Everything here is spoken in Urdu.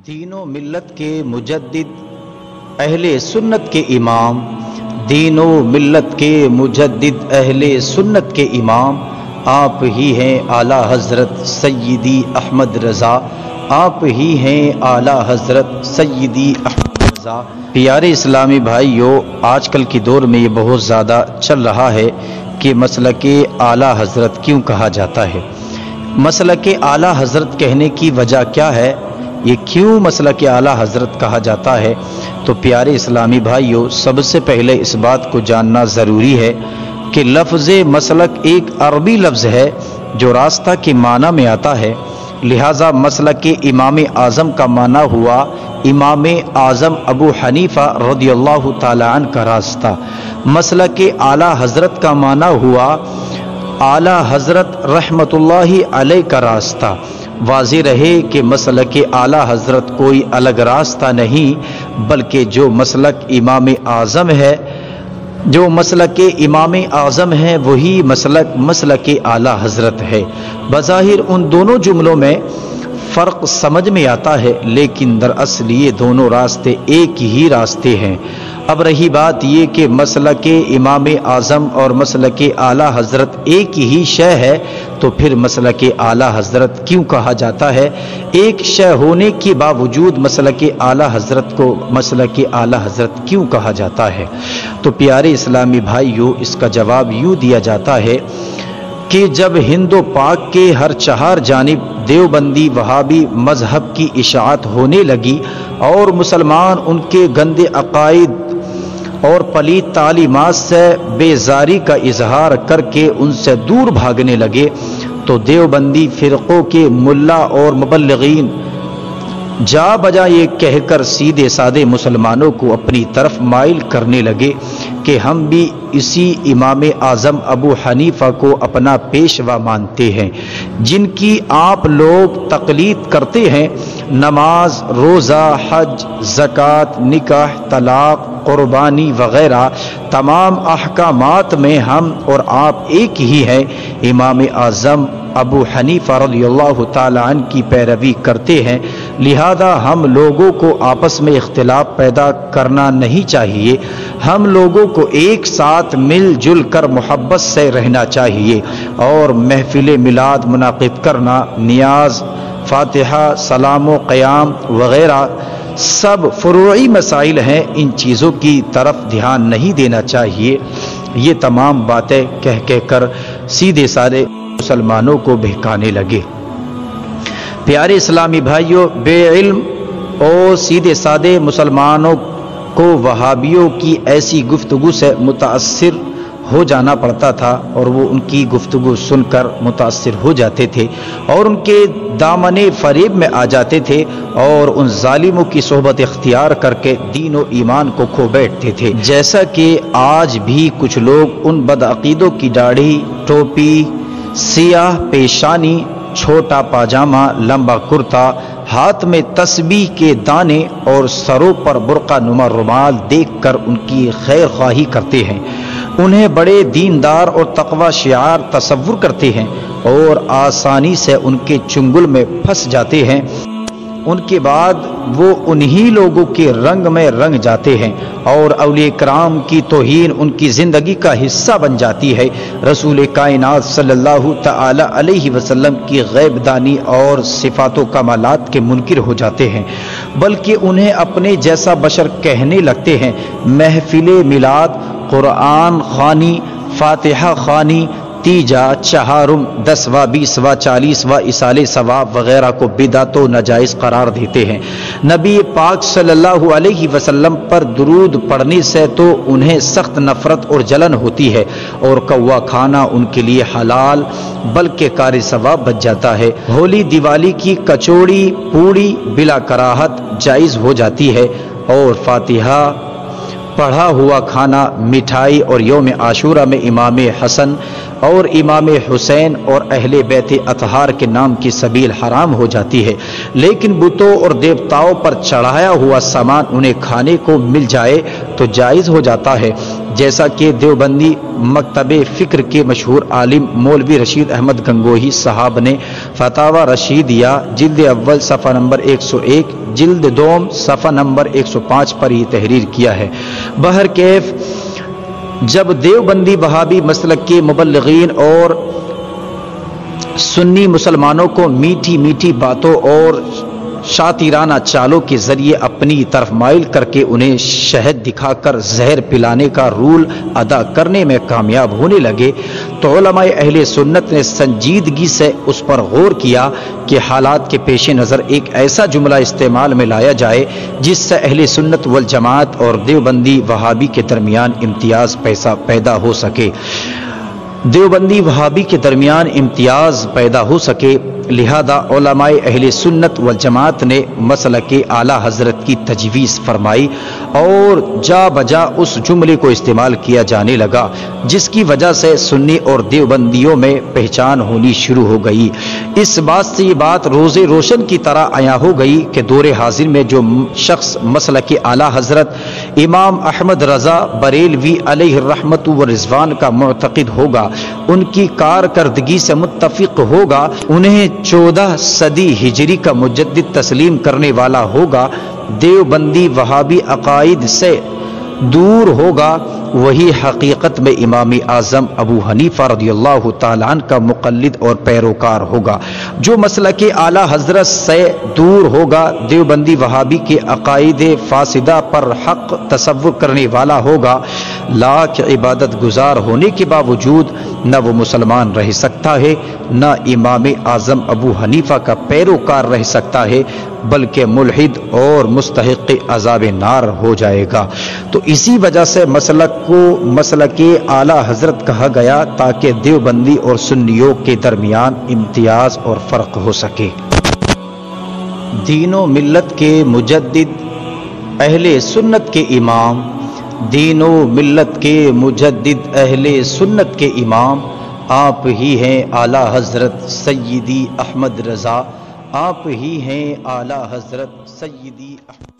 دینوں ملت کے مجدد اہل سنت کے امام، دینوں ملت کے مجدد اہل سنت کے امام آپ ہی ہیں اعلیٰ حضرت سیدی احمد رضا، آپ ہی ہیں اعلیٰ حضرت سیدی احمد رضا۔ پیارے اسلامی بھائیوں، آج کل کی دور میں یہ بہت زیادہ چل رہا ہے کہ مسلک اعلیٰ حضرت کیوں کہا جاتا ہے۔ مسلک اعلیٰ حضرت کہنے کی وجہ کیا ہے؟ یہ کیوں مسلک اعلیٰ حضرت کہا جاتا ہے؟ تو پیارے اسلامی بھائیوں، سب سے پہلے اس بات کو جاننا ضروری ہے کہ لفظ مسلک ایک عربی لفظ ہے جو راستہ کے معنی میں آتا ہے، لہذا مسلک امام اعظم کا معنی ہوا امام اعظم ابو حنیفہ رضی اللہ تعالی عنہ کا راستہ۔ مسلک اعلیٰ حضرت کا معنی ہوا اعلیٰ حضرت رحمت اللہ علیہ کا راستہ۔ واضح رہے کہ مسلک اعلیٰ حضرت کوئی الگ راستہ نہیں، بلکہ جو مسلک امام اعظم ہے، جو مسلک امام اعظم ہے وہی مسلک اعلیٰ حضرت ہے۔ بظاہر ان دونوں جملوں میں فرق سمجھ میں آتا ہے، لیکن دراصل یہ دونوں راستے ایک ہی راستے ہیں۔ اب رہی بات یہ کہ مسلک امام اعظم اور مسلک اعلیٰ حضرت ایک ہی شے ہے، تو پھر مسلک اعلیٰ حضرت کیوں کہا جاتا ہے؟ ایک شے ہونے کے باوجود مسلک اعلیٰ حضرت کو مسلک اعلیٰ حضرت کیوں کہا جاتا ہے؟ تو پیارے اسلامی بھائیوں، اس کا جواب یوں دیا جاتا ہے کہ جب ہند و پاک کے ہر چہار جانب دیوبندی وہابی مذہب کی اشاعت ہونے لگی اور مسلمان ان کے گندے عقائد اور پلید تعلیمات سے بیزاری کا اظہار کر کے ان سے دور بھاگنے لگے، تو دیوبندی فرقوں کے ملا اور مبلغین جا بجا یہ کہہ کر سیدھے سادے مسلمانوں کو اپنی طرف مائل کرنے لگے کہ ہم بھی اسی امام اعظم ابو حنیفہ کو اپنا پیشوا مانتے ہیں، جن کی آپ لوگ تقلید کرتے ہیں۔ نماز، روزہ، حج، زکوٰۃ، نکاح، طلاق، قربانی وغیرہ تمام احکامات میں ہم اور آپ ایک ہی ہیں۔ امام اعظم ابو حنیفہ رضی اللہ تعالی عنہ کی پیروی کرتے ہیں، لہذا ہم لوگوں کو آپس میں اختلاف پیدا کرنا نہیں چاہیے، ہم لوگوں کو ایک ساتھ مل جل کر محبت سے رہنا چاہیے، اور محفل میلاد منعقد کرنا، نیاز، فاتحہ، سلام و قیام وغیرہ سب فروعی مسائل ہیں، ان چیزوں کی طرف دھیان نہیں دینا چاہیے۔ یہ تمام باتیں کہہ کر سیدھے سادے مسلمانوں کو بہکانے لگے۔ پیارے اسلامی بھائیوں، بے علم اور سیدھے سادے مسلمانوں کو وہابیوں کی ایسی گفتگو سے متاثر ہو جانا پڑتا تھا، اور وہ ان کی گفتگو سن کر متاثر ہو جاتے تھے اور ان کے دامن فریب میں آ جاتے تھے، اور ان ظالموں کی صحبت اختیار کر کے دین و ایمان کو کھو بیٹھتے تھے۔ جیسا کہ آج بھی کچھ لوگ ان بدعقیدوں کی داڑھی، ٹوپی، سیاہ پیشانی، چھوٹا پاجامہ، لمبا کرتا، ہاتھ میں تسبیح کے دانے اور سروں پر برقع نما رومال دیکھ کر ان کی خیر خواہی کرتے ہیں، انہیں بڑے دیندار اور تقوی شعار تصور کرتے ہیں اور آسانی سے ان کے چنگل میں پھنس جاتے ہیں۔ ان کے بعد وہ انہی لوگوں کے رنگ میں رنگ جاتے ہیں، اور اولیاء کرام کی توہین ان کی زندگی کا حصہ بن جاتی ہے۔ رسول کائنات صلی اللہ تعالی علیہ وسلم کی غیب دانی اور صفات و کمالات کے منکر ہو جاتے ہیں، بلکہ انہیں اپنے جیسا بشر کہنے لگتے ہیں۔ محفل میلاد، قرآن خوانی، فاتحہ خوانی، تیجا، چہارم، 10واں، 20واں، 40واں اصال ثواب وغیرہ کو بدعت و ناجائز قرار دیتے ہیں۔ نبی پاک صلی اللہ علیہ وسلم پر درود پڑھنے سے تو انہیں سخت نفرت اور جلن ہوتی ہے، اور کوا کھانا ان کے لیے حلال بلکہ کار ثواب بچ جاتا ہے۔ ہولی دیوالی کی کچوڑی پوڑی بلا کراہت جائز ہو جاتی ہے، اور فاتحہ پڑھا ہوا کھانا، مٹھائی اور یوم عاشورہ میں امام حسن اور امام حسین اور اہل بیت اطہار کے نام کی سبیل حرام ہو جاتی ہے، لیکن بتوں اور دیوتاؤں پر چڑھایا ہوا سامان انہیں کھانے کو مل جائے تو جائز ہو جاتا ہے، جیسا کہ دیوبندی مکتب فکر کے مشہور عالم مولوی رشید احمد گنگوہی صاحب نے فتاوا رشیدیہ جلد اول صفحہ نمبر 101، جلد دوم صفحہ نمبر 105 پر یہ تحریر کیا ہے۔ بہرکیف جب دیوبندی وہابی مسلک کے مبلغین اور سنی مسلمانوں کو میٹھی میٹھی باتوں اور شاطرانہ چالوں کے ذریعے اپنی طرف مائل کر کے انہیں شہد دکھا کر زہر پلانے کا رول ادا کرنے میں کامیاب ہونے لگے تو علماء اہل سنت نے سنجیدگی سے اس پر غور کیا کہ حالات کے پیش نظر ایک ایسا جملہ استعمال میں لایا جائے جس سے اہل سنت والجماعت اور دیوبندی وہابی کے درمیان امتیاز پیدا ہو سکے، دیوبندی وہابی کے درمیان امتیاز پیدا ہو سکے۔ لہذا علماء اہل سنت والجماعت نے مسلک اعلیٰ حضرت کی تجویز فرمائی اور جا بجا اس جملے کو استعمال کیا جانے لگا، جس کی وجہ سے سنی اور دیوبندیوں میں پہچان ہونی شروع ہو گئی۔ اس بات سے یہ بات روز روشن کی طرح عیاں ہو گئی کہ دور حاضر میں جو شخص مسلک اعلیٰ حضرت امام احمد رضا بریلوی علیہ الرحمت و رضوان کا معتقد ہوگا، ان کی کارکردگی سے متفق ہوگا، انہیں 14 صدی ہجری کا مجدد تسلیم کرنے والا ہوگا، دیوبندی وہابی عقائد سے دور ہوگا، وہی حقیقت میں امام اعظم ابو حنیفہ رضی اللہ تعالیٰ عنہ کا مقلد اور پیروکار ہوگا۔ جو مسلک اعلیٰ حضرت سے دور ہوگا، دیوبندی وہابی کے عقائد فاسدہ پر حق تصور کرنے والا ہوگا، لاکھ عبادت گزار ہونے کے باوجود نہ وہ مسلمان رہ سکتا ہے، نہ امام اعظم ابو حنیفہ کا پیروکار رہ سکتا ہے، بلکہ ملحد اور مستحق عذاب نار ہو جائے گا۔ تو اسی وجہ سے مسلک اعلیٰ حضرت کہا گیا تاکہ دیوبندی اور سنیوں کے درمیان امتیاز اور فرق ہو سکے۔ دین و ملت کے مجدد، اہل سنت کے امام، دین و ملت کے مجدد، اہل سنت کے امام آپ ہی ہیں اعلیٰ حضرت سیدی احمد رضا، آپ ہی ہیں اعلیٰ حضرت سیدی احمد